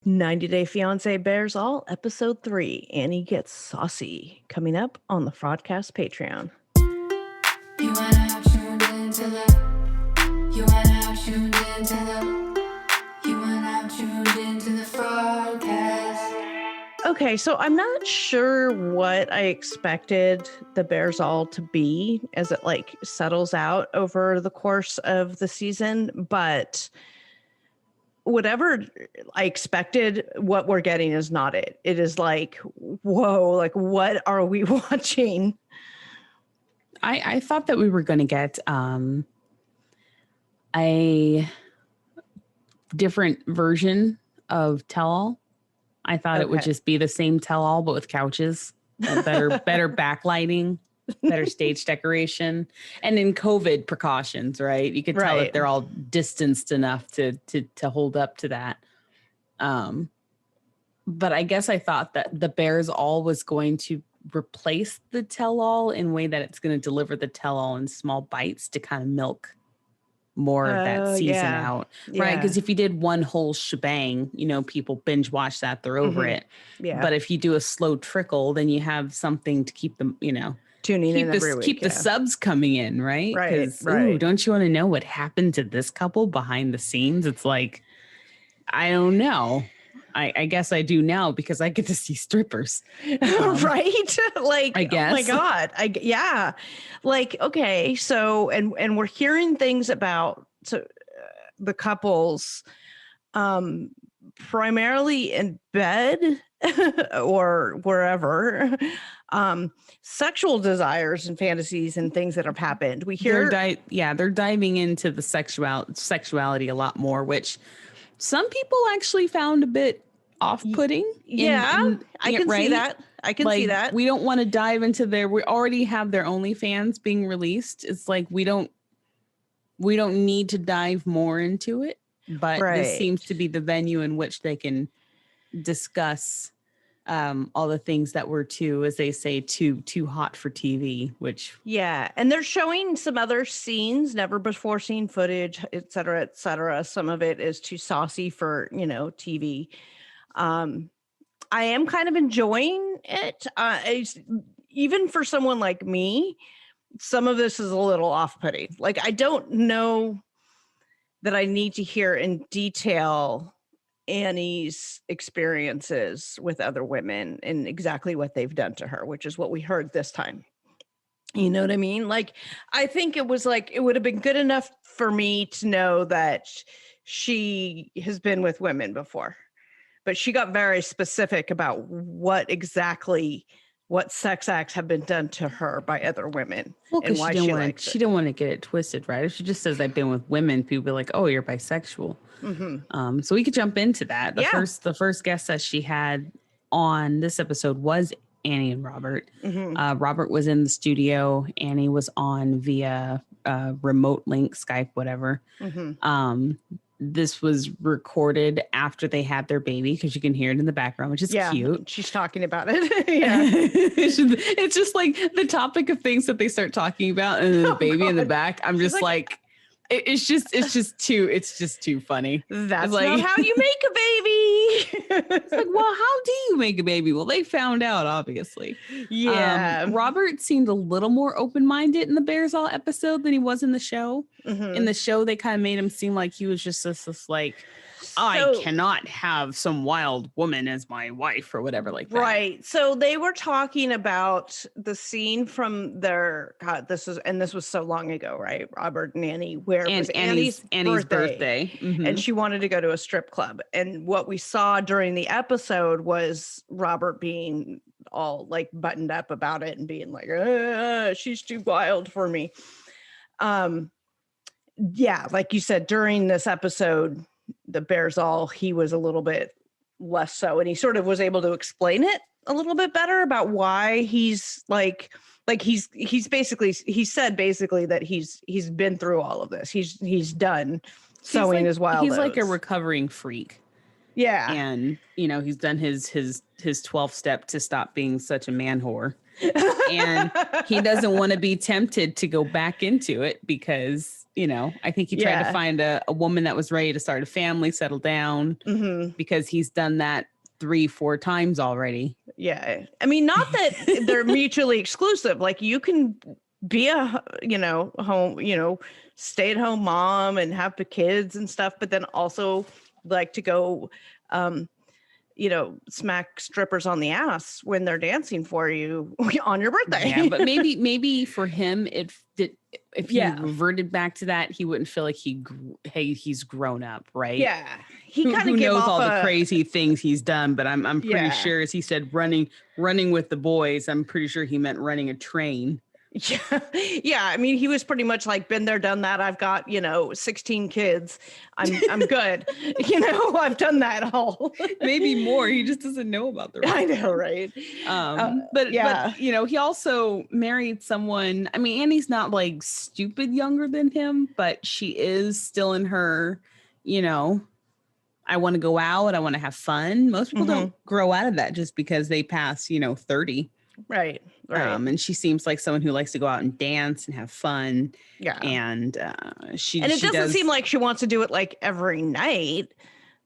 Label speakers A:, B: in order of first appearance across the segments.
A: 90 Day Fiance Bares All, Episode 3. Annie Gets Saucy. Coming up on the Fraudcast Patreon.
B: You wanna have tuned into the. You wanna have tuned into the. You wanna have tuned into the Fraudcast.
A: Okay, so I'm not sure what I expected the Bears All to be as it settles out over the course of the season, but whatever I expected, what we're getting is not it. It is whoa, what are we watching?
C: I thought that we were going to get a different version of Tell-All. I thought it would just be the same Tell-All, but with couches, better backlighting, better stage decoration, and in COVID precautions, right? You could tell that they're all distanced enough to hold up to that. But I guess I thought that the Bears All was going to replace the Tell-All in a way that it's going to deliver the Tell-All in small bites to kind of milk more of that season out, right? Because if you did one whole shebang, people binge watch that, they're over it. Yeah. But if you do a slow trickle, then you have something to keep them,
A: tuning in every week.
C: Keep the subs coming in, right? Because don't you want to know what happened to this couple behind the scenes? It's like, I don't know. I guess I do now because I get to see strippers.
A: Right?
C: I guess.
A: Oh my God. Okay. So, and we're hearing things about the couples primarily in bed or wherever, sexual desires and fantasies and things that have happened. We hear
C: they're diving into the sexuality a lot more, which some people actually found a bit off-putting.
A: I can see that. I can see that.
C: We don't want to dive into we already have their OnlyFans being released. It's like we don't need to dive more into it, but this seems to be the venue in which they can discuss all the things that were as they say, too hot for TV, which. Yeah.
A: And they're showing some other scenes, never before seen footage, et cetera, et cetera. Some of it is too saucy for, TV. I am kind of enjoying it. Even for someone like me, some of this is a little off-putting. I don't know that I need to hear in detail Annie's experiences with other women and exactly what they've done to her, which is what we heard this time. You know what I mean? I think it was it would have been good enough for me to know that she has been with women before, but she got very specific about what sex acts have been done to her by other women.
C: Well, and why she didn't want to get it twisted, right? If she just says I've been with women, people be like, oh, you're bisexual. Mm-hmm. So we could jump into that. The first guest that she had on this episode was Anny and Robert. Mm-hmm. Robert was in the studio. Anny was on via remote link, Skype, whatever. Mm-hmm. This was recorded after they had their baby because you can hear it in the background, which is cute.
A: She's talking about it. Yeah.
C: It's just the topic of things that they start talking about and the baby in the back. I'm just it's just too funny.
A: That's not how you make a baby.
C: It's well, how do you make a baby? Well, they found out, obviously.
A: Yeah.
C: Robert seemed a little more open-minded in the Bears All episode than he was in the show. Mm-hmm. In the show, they kind of made him seem like he was just this I cannot have some wild woman as my wife or whatever like that.
A: Right. So they were talking about the scene from their this was so long ago, right? Robert and Anny, where it was Annie's birthday. Mm-hmm. And she wanted to go to a strip club. And what we saw during the episode was Robert being all buttoned up about it and being she's too wild for me. Yeah, like you said, during this episode, the Bears All, he was a little bit less so, and he sort of was able to explain it a little bit better about why he's he's basically, he said basically that he's been through all of this. He's done sowing his wild oats.
C: He's like a recovering freak.
A: Yeah.
C: And he's done his 12 step to stop being such a man whore. And he doesn't want to be tempted to go back into it because, I think he tried to find a woman that was ready to start a family, settle down, because he's done that 3-4 times already.
A: Yeah. I mean, not that they're mutually exclusive. Like you can be a, home, stay-at-home mom and have the kids and stuff, but then also like to go, smack strippers on the ass when they're dancing for you on your birthday.
C: Yeah, but maybe for him, if he reverted back to that, he wouldn't feel like he's grown up, right?
A: Yeah, he kind of
C: who knows all the crazy things he's done, but I'm pretty sure, as he said, running with the boys. I'm pretty sure he meant running a train.
A: Yeah. I mean, he was pretty much like, been there, done that. I've got 16 kids. I'm good. I've done that all.
C: Maybe more. He just doesn't know about the rest.
A: I know, right?
C: But he also married someone. I mean, Annie's not like stupid younger than him, but she is still in her. I want to go out. I want to have fun. Most people don't grow out of that just because they pass 30.
A: Right.
C: And she seems like someone who likes to go out and dance and have fun.
A: Yeah.
C: And she
A: doesn't seem like she wants to do it like every night,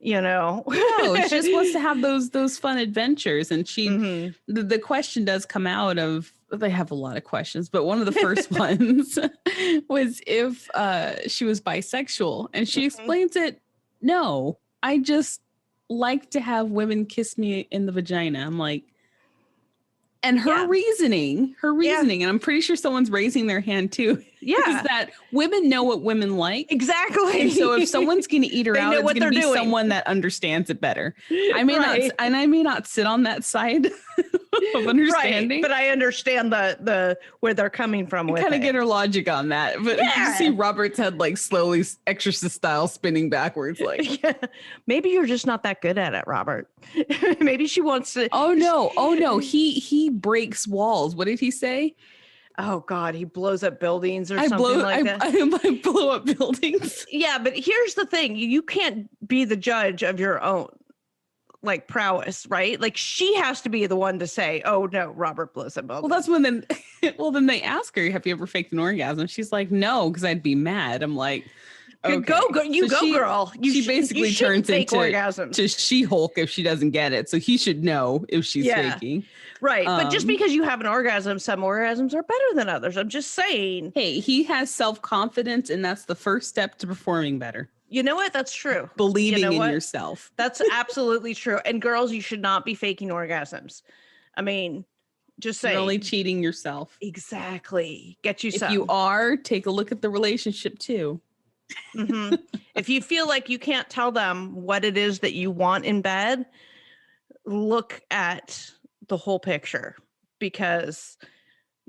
A: No,
C: she just wants to have those fun adventures. And she, the question does come out of, they have a lot of questions, but one of the first ones was if she was bisexual, and she explains it. No, I just like to have women kiss me in the vagina. I'm like, and her reasoning, and I'm pretty sure someone's raising their hand too. Yeah. Is that women know what women like.
A: Exactly.
C: And so if someone's going to eat her out, it's going to be someone that understands it better. I may not sit on that side of understanding.
A: Right, but I understand the where they're coming from with it.
C: Kind of get her logic on that. But you see Robert's head like slowly Exorcist style spinning backwards. Like,
A: maybe you're just not that good at it, Robert. Maybe she wants to.
C: Oh no. He breaks walls. What did he say?
A: Oh God, he blows up buildings or something like that.
C: I blow up buildings.
A: Yeah, but here's the thing: you can't be the judge of your own prowess, right? Like she has to be the one to say, "Oh no, Robert blows up buildings."
C: Well, that's when then they ask her, "Have you ever faked an orgasm?" She's like, "No, because I'd be mad." I'm like,
A: okay. Go, girl.
C: She basically turns into She-Hulk if she doesn't get it. So he should know if she's faking.
A: Right. But just because you have an orgasm, some orgasms are better than others. I'm just saying.
C: Hey, he has self-confidence, and that's the first step to performing better.
A: You know what? That's true.
C: Believing in yourself.
A: That's absolutely true. And girls, you should not be faking orgasms. I mean, just saying.
C: You're only cheating yourself.
A: Exactly. Get you some.
C: If you are, take a look at the relationship too.
A: If you feel like you can't tell them what it is that you want in bed, look at the whole picture, because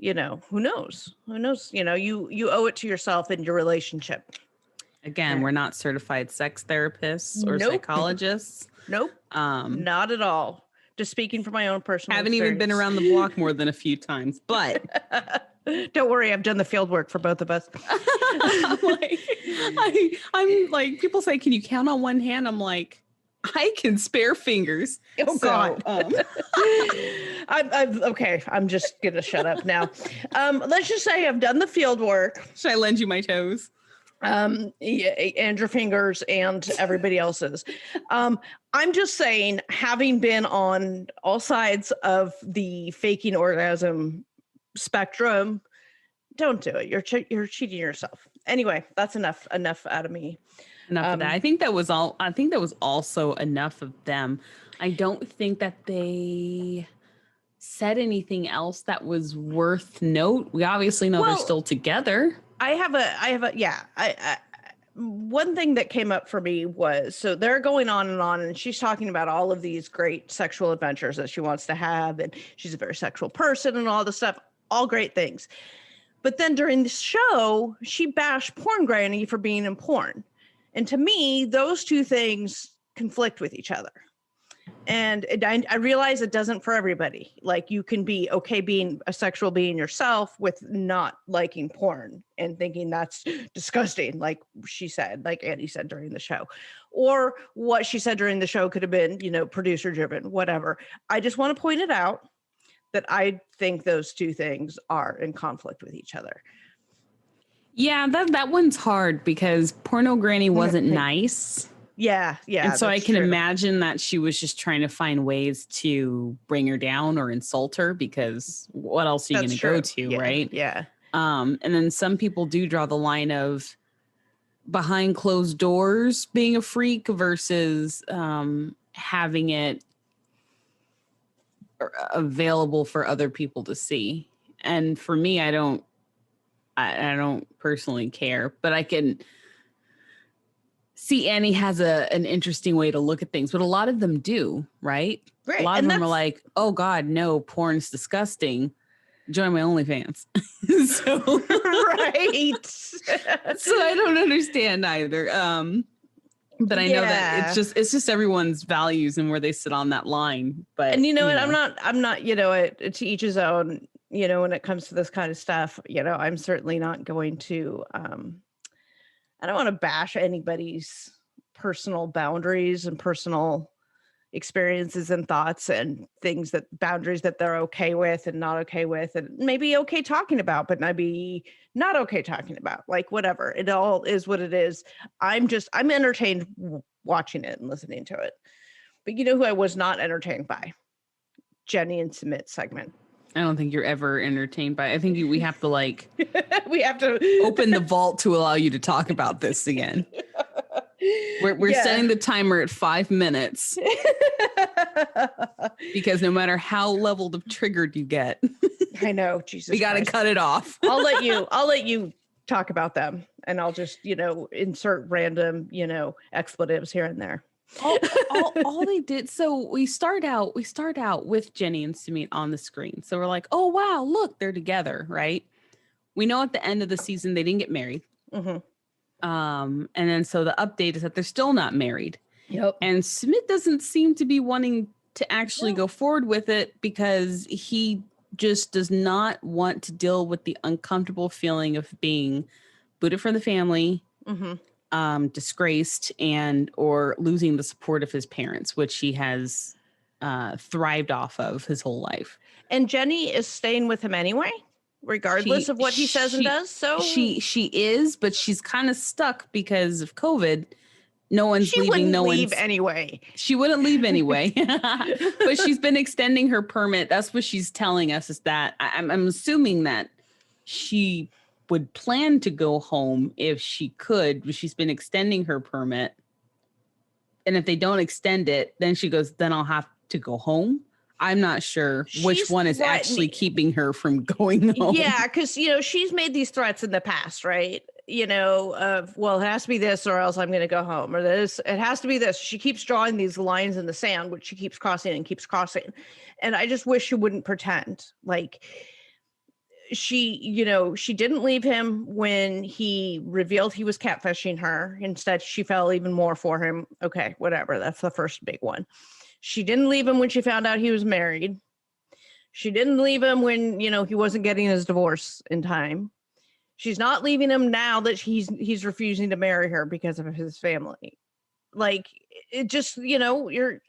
A: who knows, you owe it to yourself and your relationship.
C: Again, we're not certified sex therapists or psychologists.
A: Nope. Not at all. Just speaking from my own personal
C: haven't
A: experience.
C: Even been around the block more than a few times, but
A: don't worry, I've done the field work for both of us.
C: I'm like, people say, can you count on one hand? I'm like, I can spare fingers.
A: Oh God. I'm just gonna shut up now. Let's just say I've done the field work.
C: Should I lend you my toes?
A: And your fingers and everybody else's. I'm just saying, having been on all sides of the faking orgasm spectrum, don't do it. You're cheating yourself. Anyway, that's enough out of me.
C: Enough of that. I think that was all. I think that was also enough of them. I don't think that they said anything else that was worth note. We obviously know they're still together.
A: One thing that came up for me was, so they're going on, and she's talking about all of these great sexual adventures that she wants to have, and she's a very sexual person and all this stuff, all great things. But then during the show, she bashed Porn Granny for being in porn. And to me, those two things conflict with each other. And I realize it doesn't for everybody. Like, you can be okay being a sexual being yourself with not liking porn and thinking that's disgusting, like she said, like Andy said during the show. Or what she said during the show could have been, producer driven, whatever. I just want to point it out that I think those two things are in conflict with each other.
C: Yeah, that one's hard because Porno Granny wasn't nice.
A: Yeah.
C: And so I can imagine that she was just trying to find ways to bring her down or insult her, because what else are you going to go to, right?
A: Yeah.
C: And then some people do draw the line of behind closed doors being a freak versus having it available for other people to see. And for me, I don't personally care, but I can see Annie has an interesting way to look at things, but a lot of them do, right?
A: Right.
C: A lot of them are like, oh God, no, porn's disgusting. Join my OnlyFans. So
A: right.
C: So I don't understand either. But I know that it's just everyone's values and where they sit on that line. But
A: and I'm not, to each his own, when it comes to this kind of stuff, I'm certainly not going to I don't want to bash anybody's personal boundaries and personal experiences and thoughts and boundaries that they're okay with and not okay with, and maybe okay talking about, but maybe not okay talking about, like whatever. It all is what it is. I'm entertained watching it and listening to it. But you know who I was not entertained by? Jenny and Sumit segment.
C: I don't think you're ever entertained by it. I think we have to
A: we have to
C: open the vault to allow you to talk about this again. We're setting the timer at 5 minutes because no matter how leveled of triggered you get,
A: I know, Jesus,
C: we got to cut it off.
A: I'll let you talk about them, and I'll just insert random expletives here and there.
C: all they did. So we start out with Jenny and Sumit on the screen. So we're like, oh wow, look, they're together, right? We know at the end of the season they didn't get married.
A: Mm-hmm.
C: And then so the update is that they're still not married.
A: Yep.
C: And Sumit doesn't seem to be wanting to actually go forward with it because he just does not want to deal with the uncomfortable feeling of being booted from the family.
A: Mm-hmm.
C: Disgraced and or losing the support of his parents, which he has thrived off of his whole life.
A: And Jenny is staying with him anyway, regardless of what he says and does. So
C: she is, but she's kind of stuck because of COVID. No one's leaving. No one's
A: anyway.
C: She wouldn't leave anyway, but she's been extending her permit. That's what she's telling us. Is that I'm assuming that she would plan to go home if she could, but she's been extending her permit. And if they don't extend it, then she goes, then I'll have to go home. I'm not sure which one is actually keeping her from going home.
A: Yeah, because, she's made these threats in the past, right? Well, it has to be this or else I'm going to go home, or this, it has to be this. She keeps drawing these lines in the sand, which she keeps crossing and keeps crossing. And I just wish she wouldn't pretend like she didn't leave him when he revealed he was catfishing her. Instead, she fell even more for him. Okay, whatever. That's the first big one. She didn't leave him when she found out he was married. She didn't leave him when, he wasn't getting his divorce in time. She's not leaving him now that he's refusing to marry her because of his family. Like, it just, you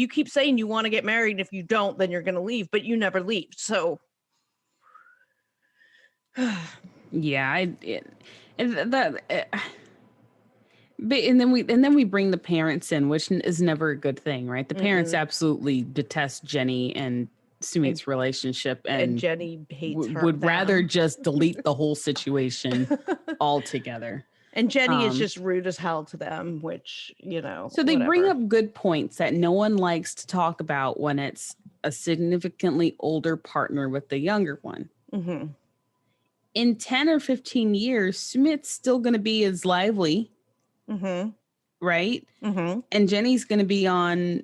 A: keep saying you want to get married. And if you don't, then you're going to leave, but you never leave. So
C: yeah, and then we bring the parents in, which is never a good thing, right? The parents absolutely detest Jenny and Sumit's relationship, and
A: Jenny hates her.
C: Would rather just delete the whole situation altogether.
A: And Jenny is just rude as hell to them, which
C: So they bring up good points that no one likes to talk about when it's a significantly older partner with the younger one.
A: Mm-hmm.
C: In 10 or 15 years, Sumit's still going to be as lively, right?
A: Mm-hmm.
C: And Jenny's going to be on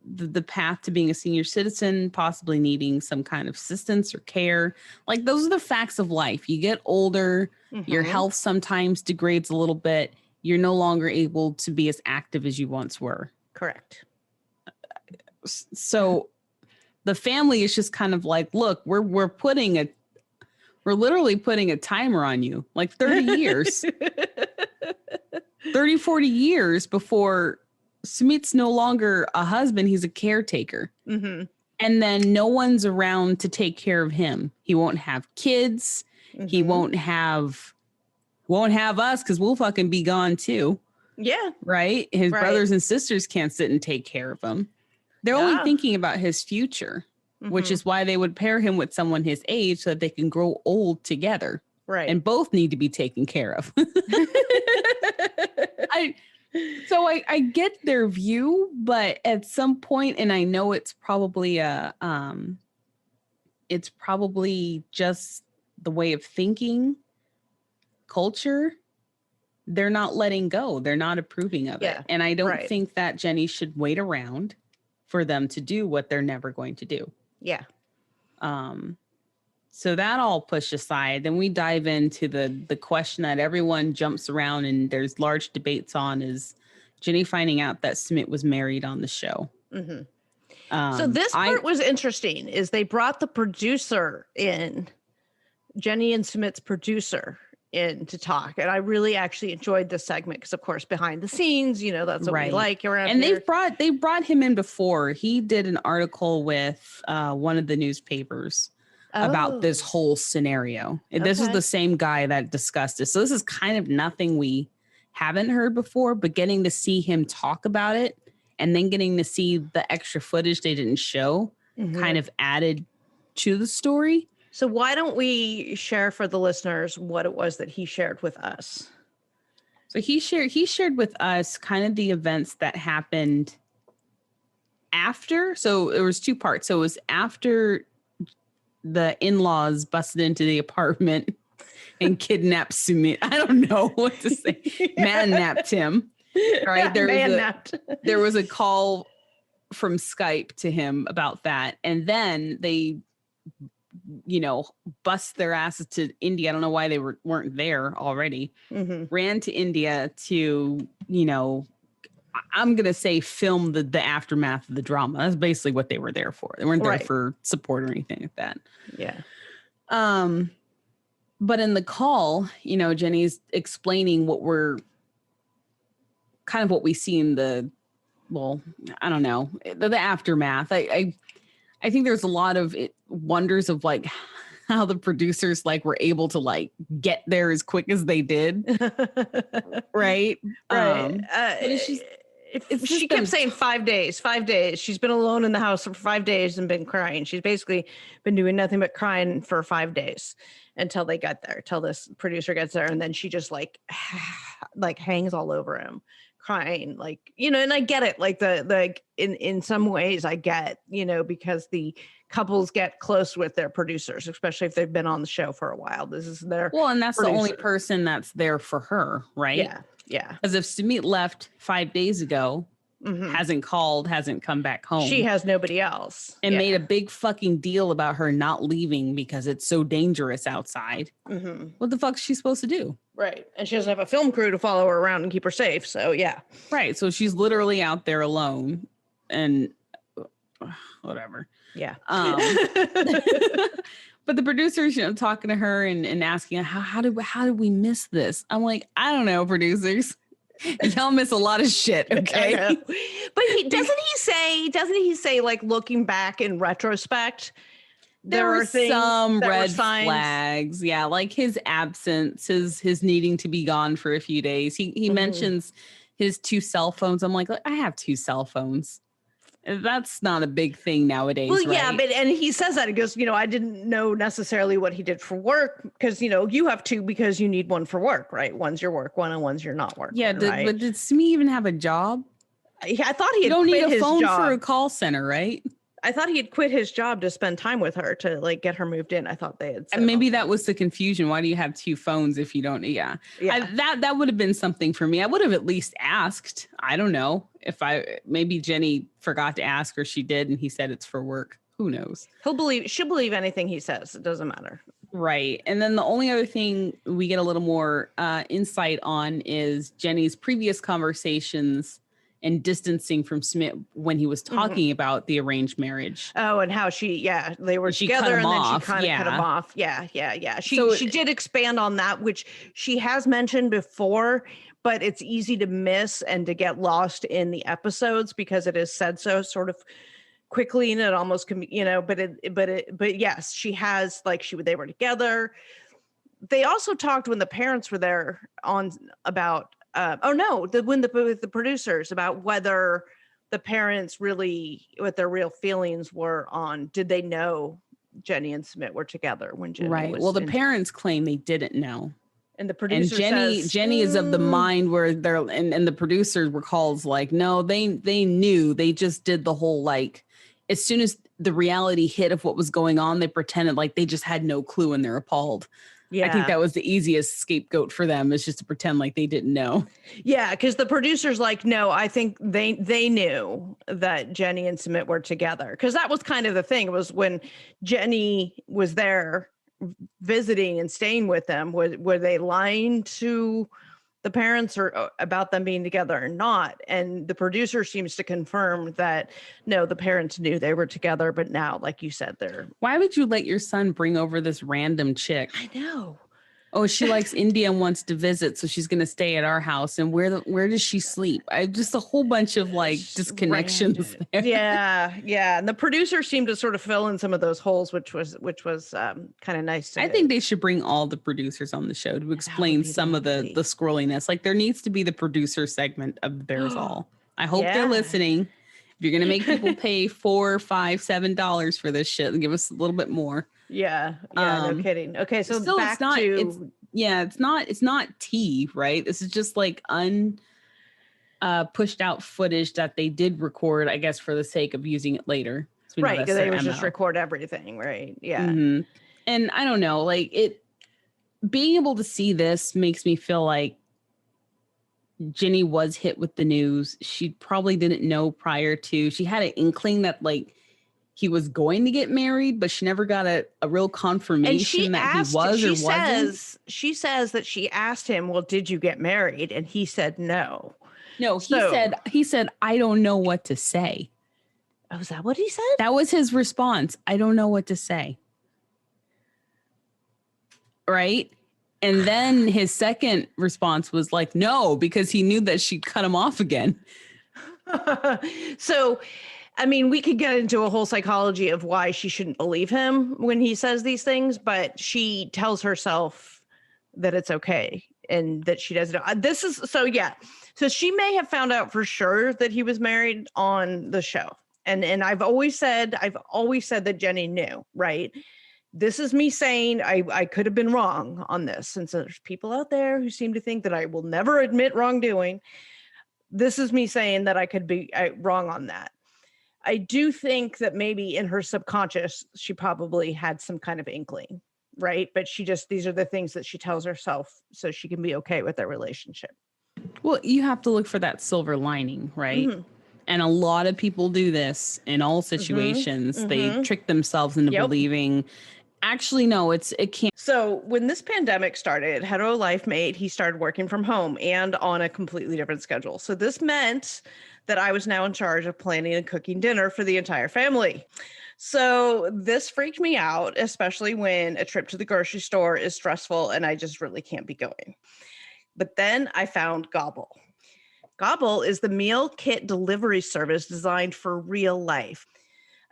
C: the path to being a senior citizen, possibly needing some kind of assistance or care. Like, those are the facts of life. You get older, your health sometimes degrades a little bit. You're no longer able to be as active as you once were.
A: Correct.
C: So the family is just kind of like, look, we're literally putting a timer on you, like 30 years, 30, 40 years before Sumit's no longer a husband. He's a caretaker.
A: Mm-hmm.
C: And then no one's around to take care of him. He won't have kids. He won't have us because we'll fucking be gone too.
A: Yeah.
C: Right? His brothers and sisters can't sit and take care of him. They're only thinking about his future, which is why they would pair him with someone his age so that they can grow old together.
A: Right.
C: And both need to be taken care of. I get their view, but at some point, and I know it's probably just the way of thinking, culture, they're not letting go. They're not approving of it. And I don't think that Jenny should wait around for them to do what they're never going to do.
A: Yeah.
C: So that all pushed aside. Then we dive into the question that everyone jumps around and there's large debates on is Jenny finding out that Sumit was married on the show.
A: So this part was interesting is they brought the producer in, Jenny and Sumit's producer in to talk. And I really actually enjoyed this segment because of course, behind the scenes, you know, that's what we like around
C: and
A: here.
C: they brought him in before. He did an article with one of the newspapers about this whole scenario. And this is the same guy that discussed it. So this is kind of nothing we haven't heard before, but getting to see him talk about it and then getting to see the extra footage they didn't show kind of added to the story.
A: So why don't we share for the listeners what it was that he shared with us?
C: So he shared with us kind of the events that happened after. So there was two parts. So it was after the in-laws busted into the apartment and kidnapped Sumit. I don't know what to say. Man-napped him. Right? There was a call from Skype to him about that. And then they, you know, bust their asses to India. I don't know why they weren't there already. Ran to India to, you know, I'm going to say film the aftermath of the drama. That's basically what they were there for. They weren't there for support or anything like that.
A: Yeah.
C: But in the call, you know, Jenny's explaining what we see in the aftermath. I think there's a lot of wonders of like how the producers like were able to like get there as quick as they did. Right.
A: She kept saying 5 days. She's been alone in the house for 5 days and been crying. She's basically been doing nothing but crying for 5 days until they got there, till this producer gets there. And then she just like hangs all over him crying, like, you know, and I get it. Like in some ways I get, you know, because the couples get close with their producers, especially if they've been on the show for a while. This is their
C: and that's
A: producer.
C: The only person that's there for her, right?
A: Yeah.
C: Because if Sumit left 5 days ago, hasn't called, hasn't come back home.
A: She has nobody else.
C: And made a big fucking deal about her not leaving because it's so dangerous outside. What the fuck is she supposed to do?
A: Right. And she doesn't have a film crew to follow her around and keep her safe. So yeah.
C: Right. So she's literally out there alone and whatever.
A: Yeah.
C: But the producers, you know, talking to her and asking how did we miss this? I'm like, I don't know, producers. Y'all miss a lot of shit, okay?
A: But doesn't he say like looking back in retrospect,
C: there were some red flags. Yeah, like his absence, his needing to be gone for a few days. He mentions his 2 cell phones. I'm like, I have 2 cell phones. That's not a big thing nowadays.
A: Well, yeah,
C: right?
A: and he says that. He goes, you know, I didn't know necessarily what he did for work because, you know, you have 2 because you need one for work, right? One's your work one and one's your not work.
C: Yeah,
A: right?
C: But did Sumi even have a job?
A: I thought he had
C: You don't
A: quit
C: need a
A: his
C: phone
A: job.
C: for a call center, right?
A: I thought he had quit his job to spend time with her to like get her moved in. I thought they had said
C: and maybe that was the confusion. Why do you have 2 phones if you don't? Yeah. That would have been something for me. I would have at least asked. I don't know if maybe Jenny forgot to ask or she did and he said it's for work. Who knows? She'll believe anything he says. It doesn't matter. Right. And then the only other thing we get a little more insight on is Jenny's previous conversations and distancing from Sumit when he was talking about the arranged marriage. Oh, and how they were together and then she kind of cut him off. Yeah. She did expand on that, which she has mentioned before, but it's easy to miss and to get lost in the episodes because it is said so sort of
A: quickly, and it almost can be, but yes, she has, like, they were together. They also talked when the parents were there on about, with the producers about whether the parents really, what their real feelings were on, did they know Jenny and Sumit were together when Jenny was
C: Well, the parents claim they didn't know.
A: And the producer
C: Jenny is of the mind where they're, and the producers recalls like, no, they knew. They just did the whole, like, as soon as the reality hit of what was going on, they pretended like they just had no clue and they're appalled. Yeah. I think that was the easiest scapegoat for them, is just to pretend like they didn't know.
A: Yeah, because the producers like, no, I think they knew that Jenny and Sumit were together. Because that was kind of the thing, was when Jenny was there visiting and staying with them, were they lying to the parents or about them being together or not? And the producer seems to confirm that no, the parents knew they were together, but now, like you said, they're.
C: Why would you let your son bring over this random chick?
A: I know.
C: Oh, she likes India and wants to visit, so she's going to stay at our house. And where does she sleep? Just a whole bunch of like disconnections there.
A: Yeah. And the producer seemed to sort of fill in some of those holes, which was kind of nice.
C: I think they should bring all the producers on the show to explain some of the squirreliness. Like, there needs to be the producer segment of the Bares All. I hope they're listening. If you're going to make people pay $4, $5, $7 for this shit, and give us a little bit more.
A: Yeah, no kidding. Okay, so still, back
C: it's not tea, right? This is just like pushed out footage that they did record, I guess, for the sake of using it later.
A: So right, because they would just record everything, right? Yeah.
C: Mm-hmm. And I don't know, like, being able to see this makes me feel like Jenny was hit with the news. She probably didn't know prior to. She had an inkling that, like, he was going to get married, but she never got a real confirmation that he was or wasn't.
A: She says that she asked him, well, did you get married? And he said no.
C: No, he said, I don't know what to say.
A: Oh, is that what he said?
C: That was his response. I don't know what to say. Right? And then his second response was like, no, because he knew that she'd cut him off again.
A: So, I mean, we could get into a whole psychology of why she shouldn't believe him when he says these things, but she tells herself that it's okay and that she doesn't know. So she may have found out for sure that he was married on the show. And I've always said that Jenny knew, right? This is me saying I could have been wrong on this. And so there's people out there who seem to think that I will never admit wrongdoing. This is me saying that I could be wrong on that. I do think that maybe in her subconscious, she probably had some kind of inkling, right? But these are the things that she tells herself so she can be okay with their relationship.
C: Well, you have to look for that silver lining, right? Mm-hmm. And a lot of people do this in all situations. Mm-hmm. They trick themselves into believing, actually, no, it can't.
A: So when this pandemic started, Hetero Life Mate, he started working from home and on a completely different schedule. So this meant that I was now in charge of planning and cooking dinner for the entire family. So this freaked me out, especially when a trip to the grocery store is stressful and I just really can't be going. But then I found Gobble. Gobble is the meal kit delivery service designed for real life.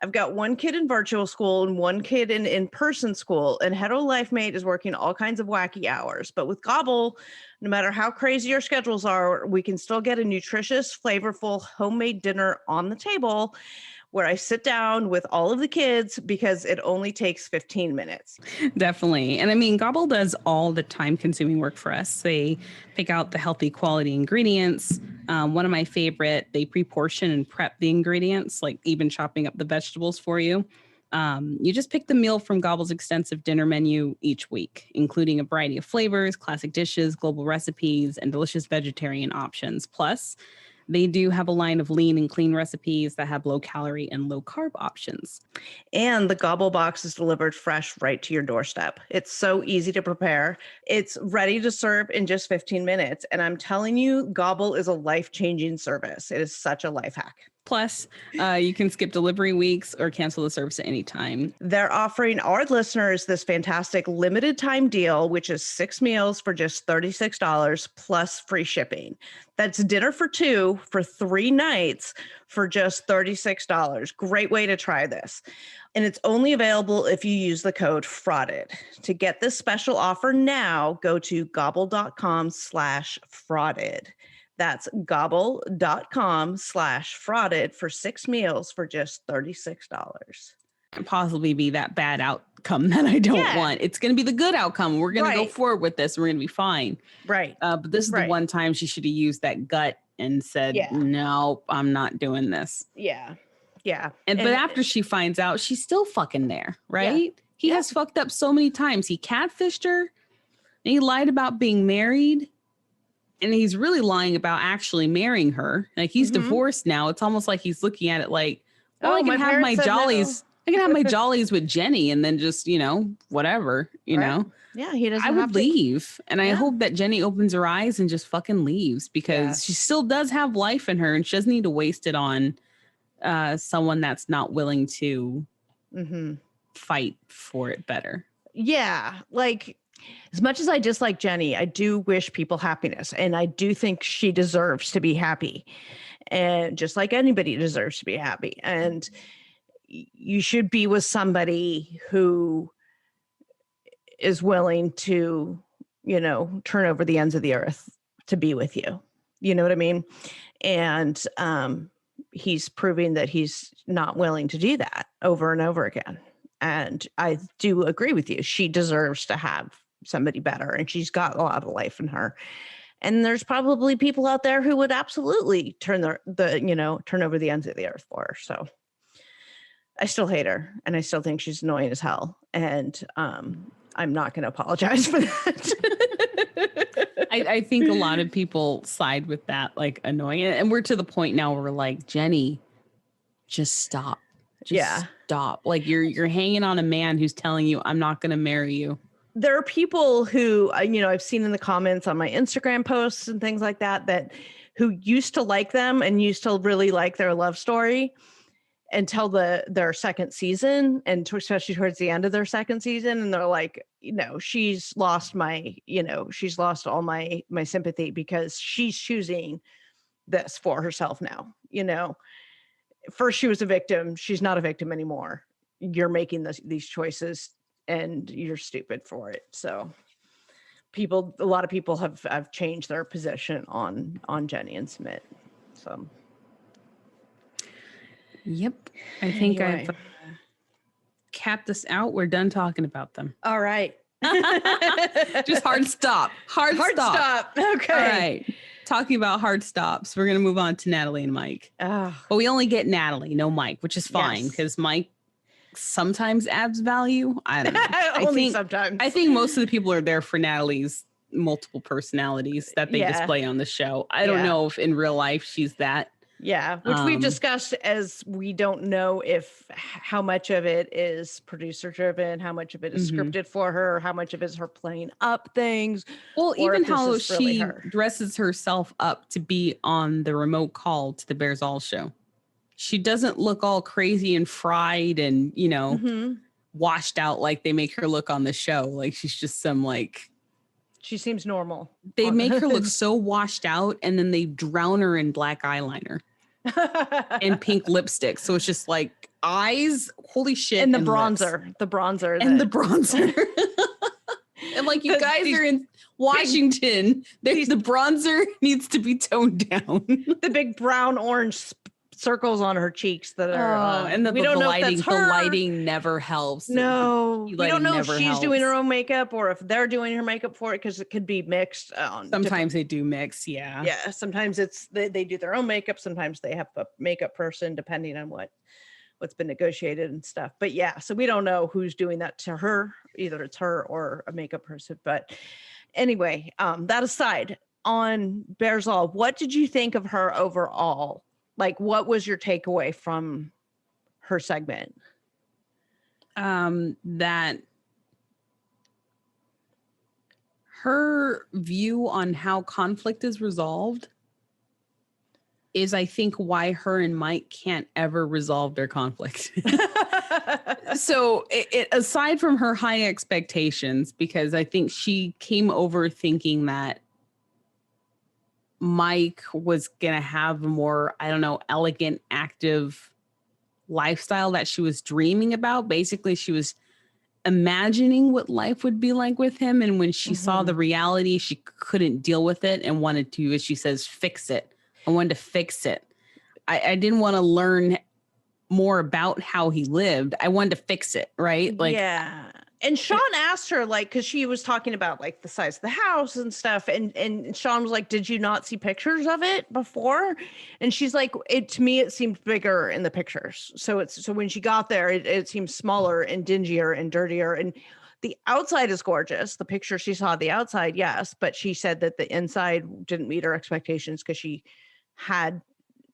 A: I've got one kid in virtual school and one kid in in-person school, and Hetero Life Mate is working all kinds of wacky hours. But with Gobble, no matter how crazy your schedules are, we can still get a nutritious, flavorful, homemade dinner on the table where I sit down with all of the kids because it only takes 15 minutes.
C: Definitely. And I mean, Gobble does all the time-consuming work for us. They pick out the healthy quality ingredients. One of my favorite, they pre-portion and prep the ingredients, like even chopping up the vegetables for you. You just pick the meal from Gobble's extensive dinner menu each week, including a variety of flavors, classic dishes, global recipes, and delicious vegetarian options. Plus, they do have a line of lean and clean recipes that have low calorie and low carb options.
A: And the Gobble box is delivered fresh right to your doorstep. It's so easy to prepare. It's ready to serve in just 15 minutes. And I'm telling you, Gobble is a life-changing service. It is such a life hack.
C: Plus, you can skip delivery weeks or cancel the service at any time.
A: They're offering our listeners this fantastic limited time deal, which is 6 meals for just $36 plus free shipping. That's dinner for 2 for 3 nights for just $36. Great way to try this. And it's only available if you use the code FRAUDED. To get this special offer now, go to gobble.com/frauded. That's gobble.com/frauded for 6 meals for just $36.
C: Can't possibly be that bad outcome that I don't want. It's going to be the good outcome. We're going to go forward with this. We're going to be fine.
A: Right.
C: But this is the one time she should have used that gut and said, no, I'm not doing this.
A: Yeah. Yeah.
C: But after she finds out, she's still fucking there, right? Yeah. He has fucked up so many times. He catfished her and he lied about being married. And he's really lying about actually marrying her. Like he's divorced now. It's almost like he's looking at it like, well, I can have my jollies. No. I can have my jollies with Jenny and then just, whatever, you know.
A: Yeah, he doesn't.
C: I would leave. And I hope that Jenny opens her eyes and just fucking leaves because she still does have life in her and she doesn't need to waste it on someone that's not willing to fight for it better.
A: Yeah. Like, as much as I dislike Jenny, I do wish people happiness. And I do think she deserves to be happy. And just like anybody deserves to be happy. And you should be with somebody who is willing to, turn over the ends of the earth to be with you. You know what I mean? And he's proving that he's not willing to do that over and over again. And I do agree with you. She deserves to have somebody better, and she's got a lot of life in her. And there's probably people out there who would absolutely turn turn over the ends of the earth for her. So I still hate her, and I still think she's annoying as hell. And I'm not going to apologize for that.
C: I think a lot of people side with that, like annoying, and we're to the point now where we're like, Jenny, just stop. Just stop. Like you're hanging on a man who's telling you, I'm not going to marry you.
A: There are people who, I've seen in the comments on my Instagram posts and things like that who used to like them and used to really like their love story until their second season, and especially towards the end of their second season. And they're like, she's lost all my sympathy because she's choosing this for herself now. First she was a victim. She's not a victim anymore. You're making these choices and you're stupid for it. So a lot of people have changed their position on Jenny and Sumit. So.
C: Yep. I think I've capped this out. We're done talking about them.
A: All right.
C: Just hard stop. Hard stop.
A: Okay.
C: All right. Talking about hard stops. We're going to move on to Natalie and Mike. But we only get Natalie, no Mike, which is fine because Mike sometimes adds value. I don't know.
A: Sometimes.
C: I think most of the people are there for Natalie's multiple personalities that they display on the show. I don't know if in real life she's that.
A: Yeah, which we've discussed, as we don't know how much of it is producer driven, how much of it is scripted for her, how much of it is her playing up things.
C: Well, even how she dresses herself up to be on the remote call to the Bares All show. She doesn't look all crazy and fried and, washed out like they make her look on the show. Like she's just
A: she seems normal.
C: They make her look so washed out, and then they drown her in black eyeliner and pink lipstick. So it's just like eyes, holy shit.
A: And the bronzer. Lips. The bronzer.
C: And the bronzer. And like you guys are in Washington. The bronzer needs to be toned down.
A: The big brown orange circles on her cheeks that are
C: and we don't know lighting, if that's her. The lighting never helps.
A: No, we don't know if she's doing her own makeup or if they're doing her makeup for it, because it could be mixed.
C: Sometimes they do mix.
A: Yeah, sometimes it's they do their own makeup, sometimes they have a makeup person depending on what's been negotiated and stuff. But so we don't know who's doing that to her, either it's her or a makeup person. But anyway, that aside, on Bares All, what did you think of her overall? Like, what was your takeaway from her segment?
C: That her view on how conflict is resolved is I think why her and Mike can't ever resolve their conflict. So it aside from her high expectations, because I think she came over thinking that Mike was going to have a more, I don't know, elegant, active lifestyle that she was dreaming about. Basically, she was imagining what life would be like with him. And when she saw the reality, she couldn't deal with it and wanted to, as she says, fix it. I wanted to fix it. I didn't want to learn more about how he lived. I wanted to fix it, right? Like,
A: yeah. And Sean asked her, like, because she was talking about like the size of the house and stuff, and Sean was like, "Did you not see pictures of it before?" And she's like, "It to me, it seemed bigger in the pictures. So when she got there, it seemed smaller and dingier and dirtier. And the outside is gorgeous. The picture she saw of the outside, yes, but she said that the inside didn't meet her expectations because she had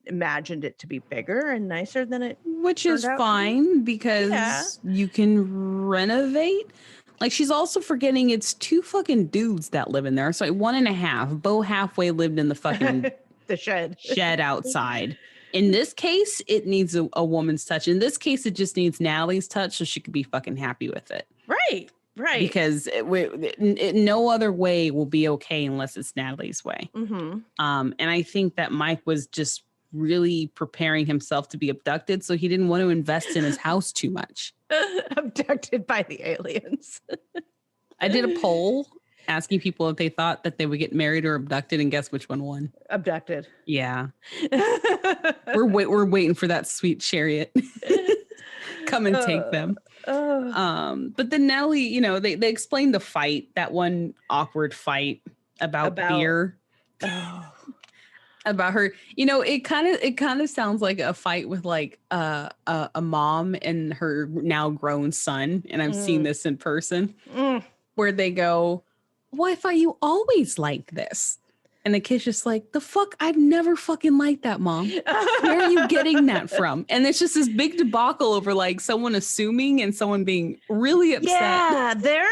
A: imagined it to be bigger and nicer than it,
C: which is fine because you can renovate. Like, she's also forgetting it's 2 fucking dudes that live in there. So 1.5. Bo halfway lived in the fucking
A: the shed
C: outside. In this case, it needs a woman's touch. In this case, it just needs Natalie's touch so she could be fucking happy with it.
A: Right.
C: Because no other way will be okay unless it's Natalie's way. And I think that Mike was just really preparing himself to be abducted, so he didn't want to invest in his house too much.
A: Abducted by the aliens.
C: I did a poll asking people if they thought that they would get married or abducted, and guess which one won?
A: Abducted.
C: Yeah. We're waiting for that sweet chariot. Come and take them. But then Natalie, you know, they explained the fight, that one awkward fight about beer. About her, you know, it kind of sounds like a fight with like a mom and her now grown son, and I've seen this in person, where they go, "Well, I thought you always liked this," and the kid's just like, "The fuck, I've never fucking liked that, Mom. Where are you getting that from?" And it's just this big debacle over like someone assuming and someone being really upset.
A: Yeah, there.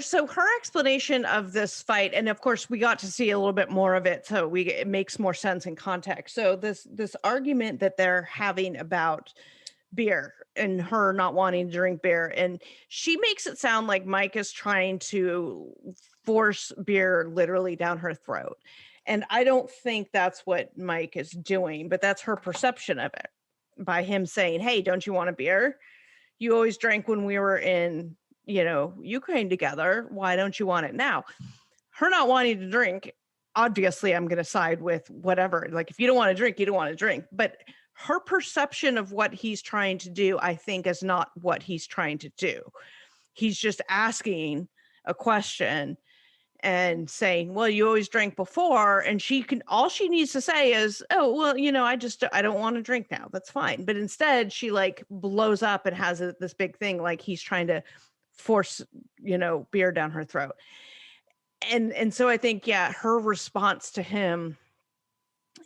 A: So her explanation of this fight, and of course we got to see a little bit more of it, so it makes more sense in context. So this argument that they're having about beer and her not wanting to drink beer, and she makes it sound like Mike is trying to force beer literally down her throat. And I don't think that's what Mike is doing, but that's her perception of it by him saying, "Hey, don't you want a beer? You always drank when we were in, Ukraine together. Why don't you want it now?" Her not wanting to drink, obviously I'm going to side with whatever. Like, if you don't want to drink, you don't want to drink. But her perception of what he's trying to do, I think, is not what he's trying to do. He's just asking a question and saying, "Well, you always drank before," and all she needs to say is, "Oh, well, I don't want to drink now. That's fine." But instead she like blows up and has this big thing like he's trying to force, beer down her throat. And so I think, her response to him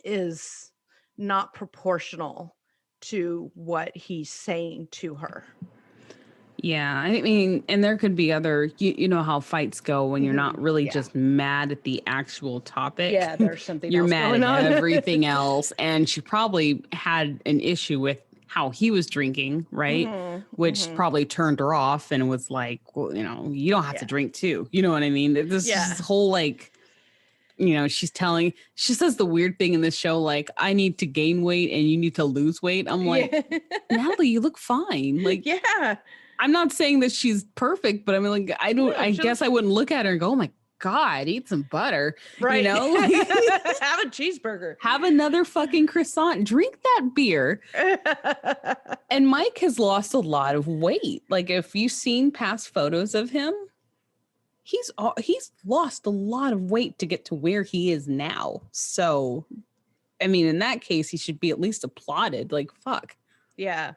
A: is not proportional to what he's saying to her.
C: Yeah, I mean, and there could be other, you know how fights go when you're not really just mad at the actual topic.
A: Yeah, there's something
C: you're
A: else
C: mad
A: going
C: at
A: on.
C: everything else. And she probably had an issue with how he was drinking, right? Which probably turned her off and was like, well, you don't have to drink too. You know what I mean? This whole like, she says the weird thing in this show, like, "I need to gain weight and you need to lose weight." I'm like, Natalie, you look fine. Like, I'm not saying that she's perfect, but I mean, like, I guess I wouldn't look at her and go, "Oh my God, eat some butter."
A: Right.
C: Like,
A: have a cheeseburger.
C: Have another fucking croissant. Drink that beer. And Mike has lost a lot of weight. Like, if you've seen past photos of him, he's lost a lot of weight to get to where he is now. So, I mean, in that case, he should be at least applauded. Like, fuck.
A: Yeah.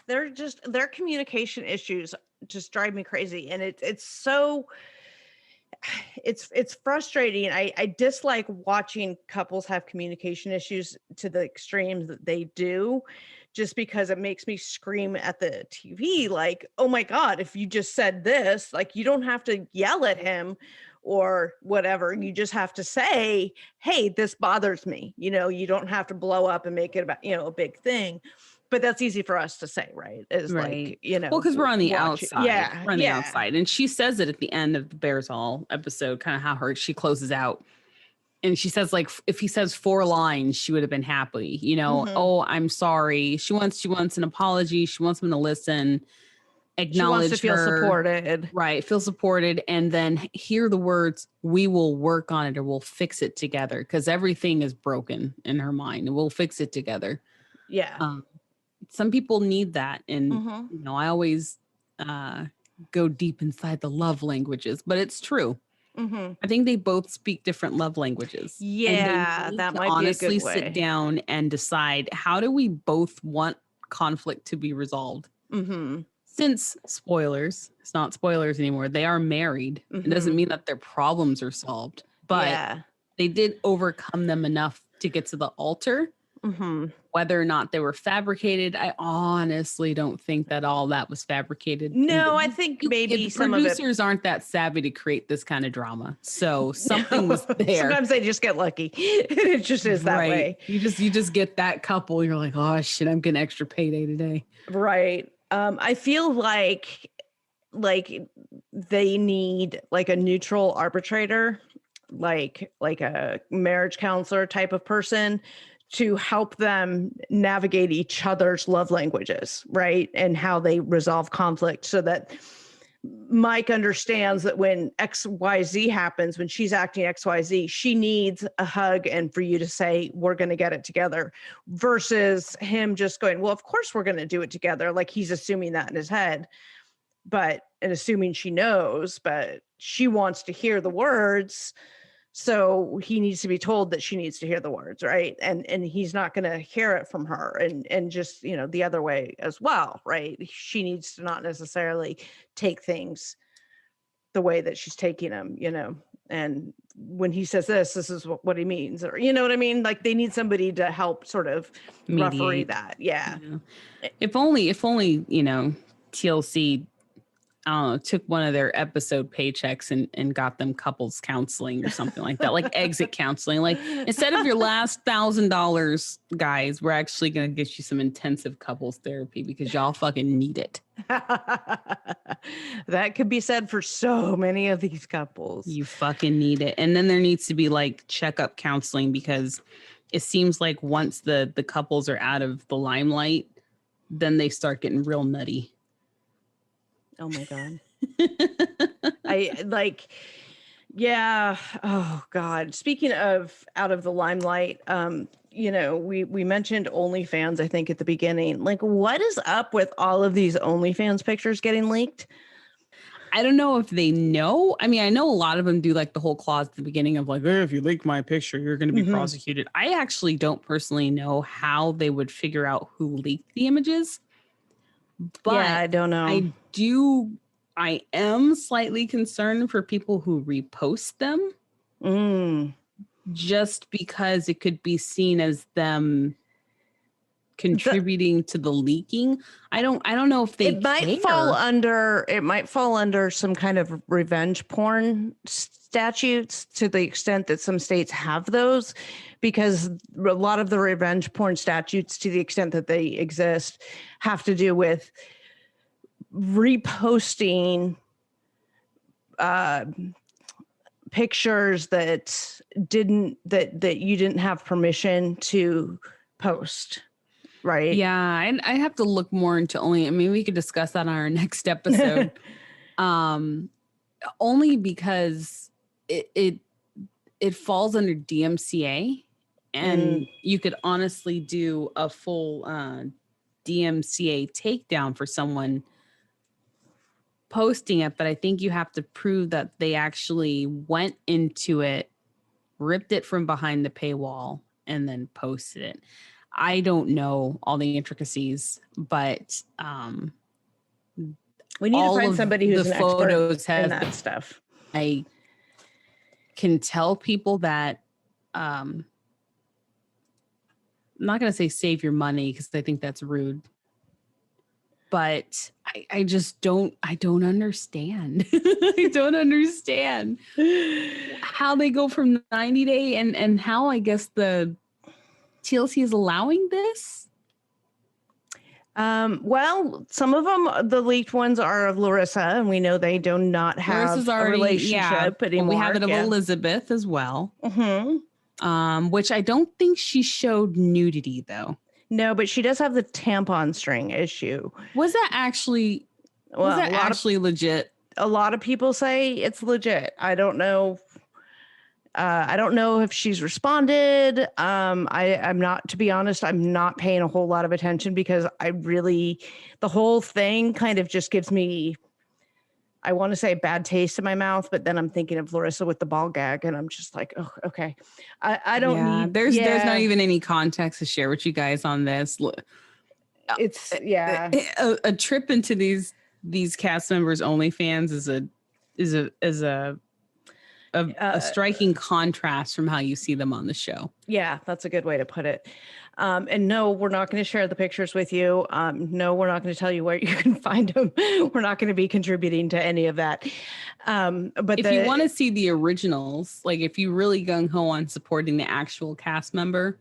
A: Their communication issues just drive me crazy. And it's frustrating. I dislike watching couples have communication issues to the extremes that they do, just because it makes me scream at the TV like, "Oh my God, if you just said this," like, you don't have to yell at him or whatever. You just have to say, hey, this bothers me. You don't have to blow up and make it about, a big thing. But that's easy for us to say, right? Is
C: right.
A: like,
C: Well, because we're on the outside.
A: Yeah.
C: We're on the outside. And she says it at the end of the Bares All episode, kind of how she closes out. And she says, like, if he says 4 lines, she would have been happy. Oh, I'm sorry. She wants an apology. She wants him to listen, acknowledge
A: she wants to feel supported.
C: Right. Feel supported. And then hear the words, we will work on it or we'll fix it together. Because everything is broken in her mind. And we'll fix it together.
A: Yeah.
C: Some people need that. And, I always go deep inside the love languages. But it's true. I think they both speak different love languages.
A: Yeah, that might
C: honestly
A: be a good way.
C: Sit down and decide, how do we both want conflict to be resolved? Since spoilers, it's not spoilers anymore. They are married. It doesn't mean that their problems are solved, but they did overcome them enough to get to the altar. Whether or not they were fabricated, I honestly don't think that all that was fabricated.
A: No, I think maybe some
C: producers aren't that savvy to create this kind of drama. So something was there.
A: Sometimes they just get lucky. It just is that way.
C: You just get that couple. You're like, oh shit, I'm getting extra payday today.
A: Right. I feel like they need like a neutral arbitrator, like a marriage counselor type of person, to help them navigate each other's love languages, right? And how they resolve conflict, so that Mike understands that when XYZ happens, when she's acting XYZ, she needs a hug and for you to say, we're going to get it together, versus him just going, well, of course we're going to do it together. Like he's assuming that in his head, and assuming she knows, but she wants to hear the words. So he needs to be told that she needs to hear the words, right? And he's not going to hear it from her, and just, the other way as well, right? She needs to not necessarily take things the way that she's taking them, and when he says this is what he means, or, you know what I mean? Like they need somebody to help sort of referee that. Yeah.
C: If only, TLC, I don't know, took one of their episode paychecks and got them couples counseling or something like that, like exit counseling. Like instead of your last $1,000, guys, we're actually going to get you some intensive couples therapy because y'all fucking need it.
A: That could be said for so many of these couples.
C: You fucking need it. And then there needs to be like checkup counseling, because it seems like once the couples are out of the limelight, then they start getting real nutty.
A: Oh my God. Yeah. Oh God. Speaking of out of the limelight, we mentioned OnlyFans, I think at the beginning. Like, what is up with all of these OnlyFans pictures getting leaked?
C: I don't know if they know. I mean, I know a lot of them do like the whole clause at the beginning of like, if you leak my picture, you're going to be prosecuted. I actually don't personally know how they would figure out who leaked the images. But
A: yeah, I don't know.
C: I am slightly concerned for people who repost them. Just because it could be seen as them contributing to the leaking. I don't know if they
A: might fall under some kind of revenge porn statutes, to the extent that some states have those, because a lot of the revenge porn statutes, to the extent that they exist, have to do with reposting pictures that you didn't have permission to post. Right.
C: Yeah. And I have to look more into we could discuss that on our next episode. Only because it falls under DMCA, and you could honestly do a full DMCA takedown for someone posting it. But I think you have to prove that they actually went into it, ripped it from behind the paywall, and then posted it. I don't know all the intricacies, but
A: we need to find somebody who's an expert in that stuff.
C: I can tell people that I'm not going to say save your money, because I think that's rude, but I just don't understand. I don't understand how they go from 90 day and how I guess the TLC is allowing this.
A: Well, some of them, the leaked ones are of Larissa, and we know they do not have
C: Larissa's already,
A: a relationship anymore.
C: We have it of Elizabeth as well.
A: Mm-hmm.
C: Which I don't think she showed nudity though.
A: No, but she does have the tampon string issue.
C: Was that actually legit?
A: A lot of people say it's legit. I don't know. I don't know if she's responded. I'm not, to be honest, I'm not paying a whole lot of attention because the whole thing kind of just gives me, I want to say a bad taste in my mouth, but then I'm thinking of Larissa with the ball gag and I'm just like, oh, okay. I don't need,
C: there's not even any context to share with you guys on this.
A: It's
C: a trip into these cast members OnlyFans is a striking contrast from how you see them on the show.
A: Yeah, that's a good way to put it. And no, we're not going to share the pictures with you. No, we're not going to tell you where you can find them. We're not going to be contributing to any of that. But
C: if you want to see the originals, like if you really gung ho on supporting the actual cast member,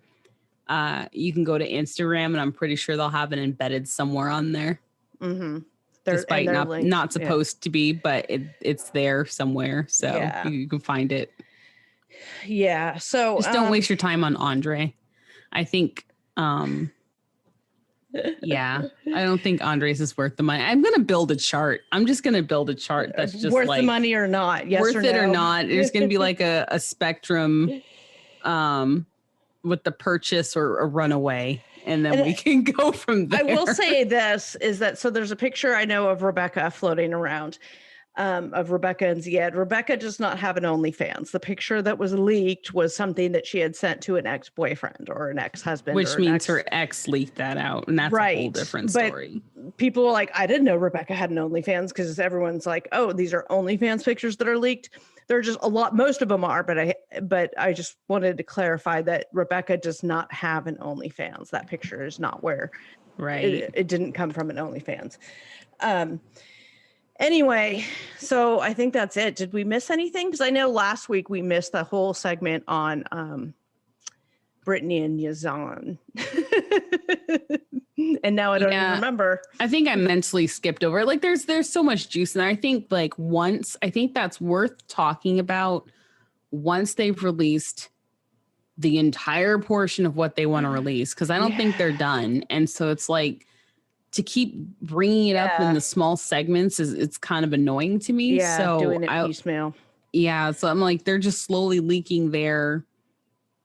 C: you can go to Instagram and I'm pretty sure they'll have it embedded somewhere on there.
A: Mm-hmm.
C: Despite not supposed to be, but it's there somewhere. So you can find it.
A: Yeah. So
C: just don't waste your time on Andre. I think, I don't think Andres is worth the money. I'm going to build a chart. I'm just going to build a chart that's just
A: worth the money or not. Yes
C: worth
A: or
C: it
A: no.
C: or not. There's going to be like a spectrum with the purchase or a runaway. And then we can go from there.
A: I will say this is that, so there's a picture I know of Rebecca floating around of Rebecca and Zied. Rebecca does not have an OnlyFans. The picture that was leaked was something that she had sent to an ex-boyfriend or an ex-husband.
C: Which means her ex leaked that out. And that's a whole different story.
A: But people were like, I didn't know Rebecca had an OnlyFans because everyone's like, oh, these are OnlyFans pictures that are leaked. There are just a lot, most of them are, but I just wanted to clarify that Rebecca does not have an OnlyFans. That picture is not where, it didn't come from an OnlyFans. Anyway, so I think that's it. Did we miss anything? Because I know last week we missed the whole segment on Brittany and Yazan. And now I don't even remember.
C: I think I mentally skipped over it. Like there's so much juice in there. I think that's worth talking about once they've released the entire portion of what they want to release. Cause I don't think they're done. And so it's like to keep bringing it up in the small segments it's kind of annoying to me.
A: Yeah,
C: so
A: doing it piecemeal.
C: Yeah. So I'm like, they're just slowly leaking their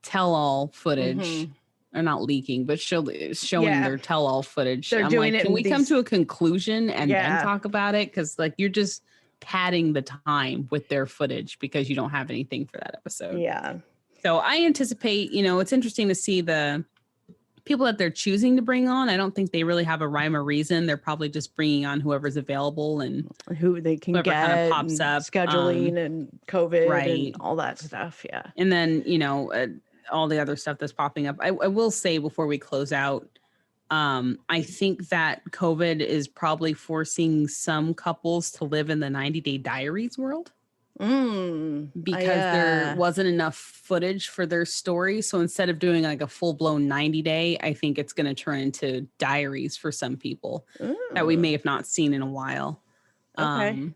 C: tell-all footage. Or not leaking, but showing their tell-all footage.
A: They're doing it.
C: Can we come to a conclusion and then talk about it? Because like you're just padding the time with their footage because you don't have anything for that episode.
A: Yeah.
C: So I anticipate, it's interesting to see the people that they're choosing to bring on. I don't think they really have a rhyme or reason. They're probably just bringing on whoever's available and
A: who they can get,
C: kind of pops up,
A: scheduling and COVID and all that stuff. Yeah.
C: And then, all the other stuff that's popping up. I will say before we close out, I think that COVID is probably forcing some couples to live in the 90-day diaries world because there wasn't enough footage for their story. So instead of doing like a full-blown 90-day, I think it's going to turn into diaries for some people that we may have not seen in a while.
A: Okay.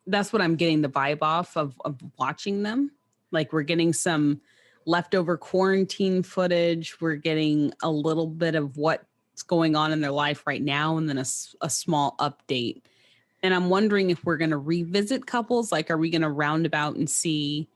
C: That's what I'm getting the vibe off of watching them. Like we're getting some leftover quarantine footage. We're getting a little bit of what's going on in their life right now, and then a small update. And I'm wondering if we're going to revisit couples. Like, are we going to roundabout and see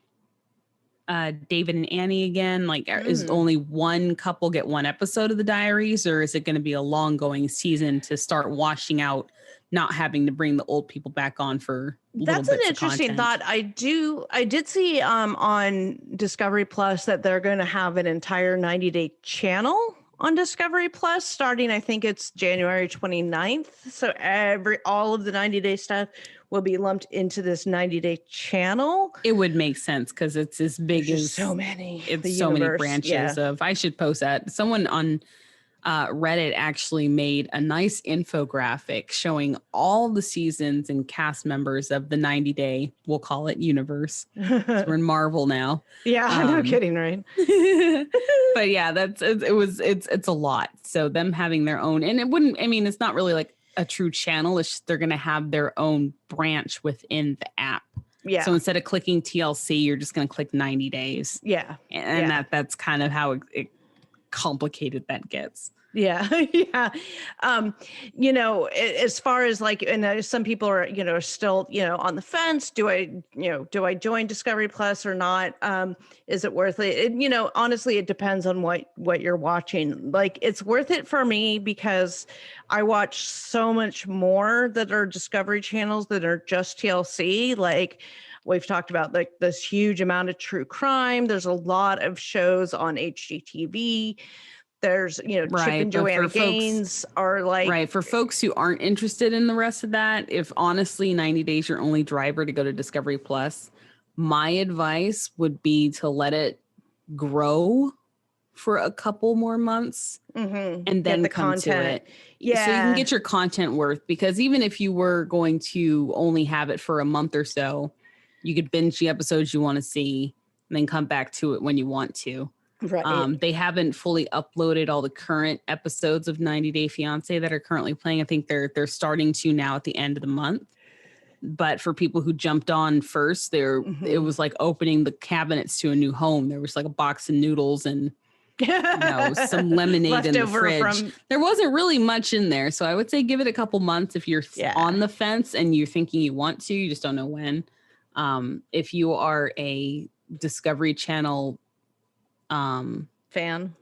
C: David and Annie again? Like, is only one couple get one episode of the diaries, or is it going to be a long going season to start washing out, not having to bring the old people back on for
A: that's an interesting thought. I did see on Discovery Plus that they're going to have an entire 90-day channel on Discovery Plus starting, I think it's January 29th. So all of the 90-day stuff will be lumped into this 90-day channel.
C: It would make sense because it's as big as
A: so many.
C: It's so many branches of. I should post that. Someone on Reddit actually made a nice infographic showing all the seasons and cast members of the 90-day, we'll call it, universe. So we're in Marvel now.
A: Yeah, no kidding, right?
C: But yeah, it's a lot. So them having their own, and it's not really like a true channel. It's just they're going to have their own branch within the app.
A: Yeah.
C: So instead of clicking TLC, you're just going to click 90 days.
A: Yeah.
C: And that's kind of how it complicated that gets.
A: Yeah. Yeah. As far as like, and some people are, still, on the fence. Do I join Discovery Plus or not? Is it worth it? Honestly, it depends on what you're watching. Like, it's worth it for me because I watch so much more that are Discovery channels that are just TLC. Like, we've talked about like this huge amount of true crime. There's a lot of shows on HGTV. There's, Chip and Joanna Gaines are like...
C: Right. For folks who aren't interested in the rest of that, if honestly 90 days your only driver to go to Discovery Plus, my advice would be to let it grow for a couple more months and then come to it.
A: Yeah.
C: So you can get your content worth, because even if you were going to only have it for a month or so, you could binge the episodes you want to see and then come back to it when you want to.
A: Right.
C: They haven't fully uploaded all the current episodes of 90 Day Fiance that are currently playing. I think they're starting to now at the end of the month. But for people who jumped on first, it was like opening the cabinets to a new home. There was like a box of noodles and some lemonade in the fridge. There wasn't really much in there. So I would say give it a couple months if you're on the fence and you're thinking you want to, you just don't know when. If you are a Discovery Channel
A: fan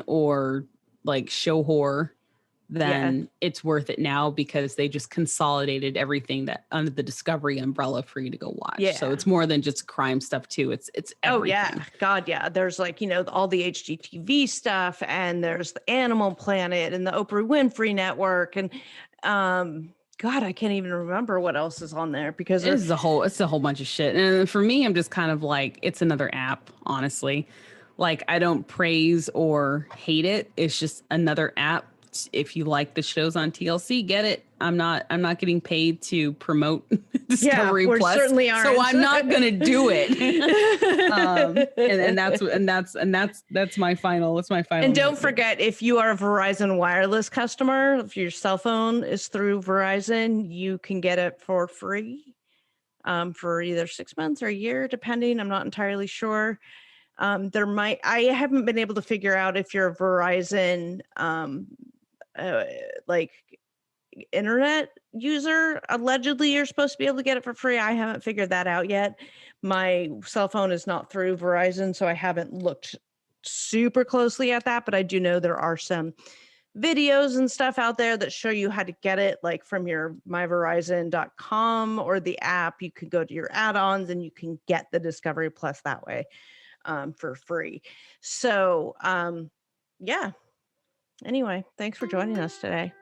C: or like show whore, then it's worth it now because they just consolidated everything that under the Discovery umbrella for you to go watch. Yeah. So it's more than just crime stuff too. It's everything.
A: Oh yeah. God, yeah. There's like, all the HGTV stuff, and there's the Animal Planet and the Oprah Winfrey Network, and God, I can't even remember what else is on there because
C: it's a whole bunch of shit. And for me, I'm just kind of like, it's another app, honestly. Like, I don't praise or hate it. It's just another app. If you like the shows on TLC, get it. I'm not getting paid to promote Discovery Plus.
A: Certainly aren't.
C: So I'm not going to do it. That's my final. That's my final.
A: And don't forget, if you are a Verizon wireless customer, if your cell phone is through Verizon, you can get it for free for either 6 months or a year, depending. I'm not entirely sure. I haven't been able to figure out if you're a Verizon like internet user. Allegedly, you're supposed to be able to get it for free. I haven't figured that out yet. My cell phone is not through Verizon, so I haven't looked super closely at that, but I do know there are some videos and stuff out there that show you how to get it, like from your myverizon.com or the app. You could go to your add-ons and you can get the Discovery Plus that way for free. So yeah. Anyway, thanks for joining us today.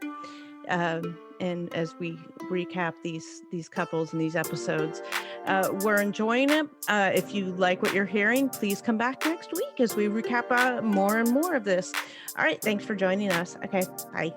A: And as we recap these couples and these episodes, we're enjoying it. If you like what you're hearing, please come back next week as we recap more and more of this. All right. Thanks for joining us. Okay. Bye.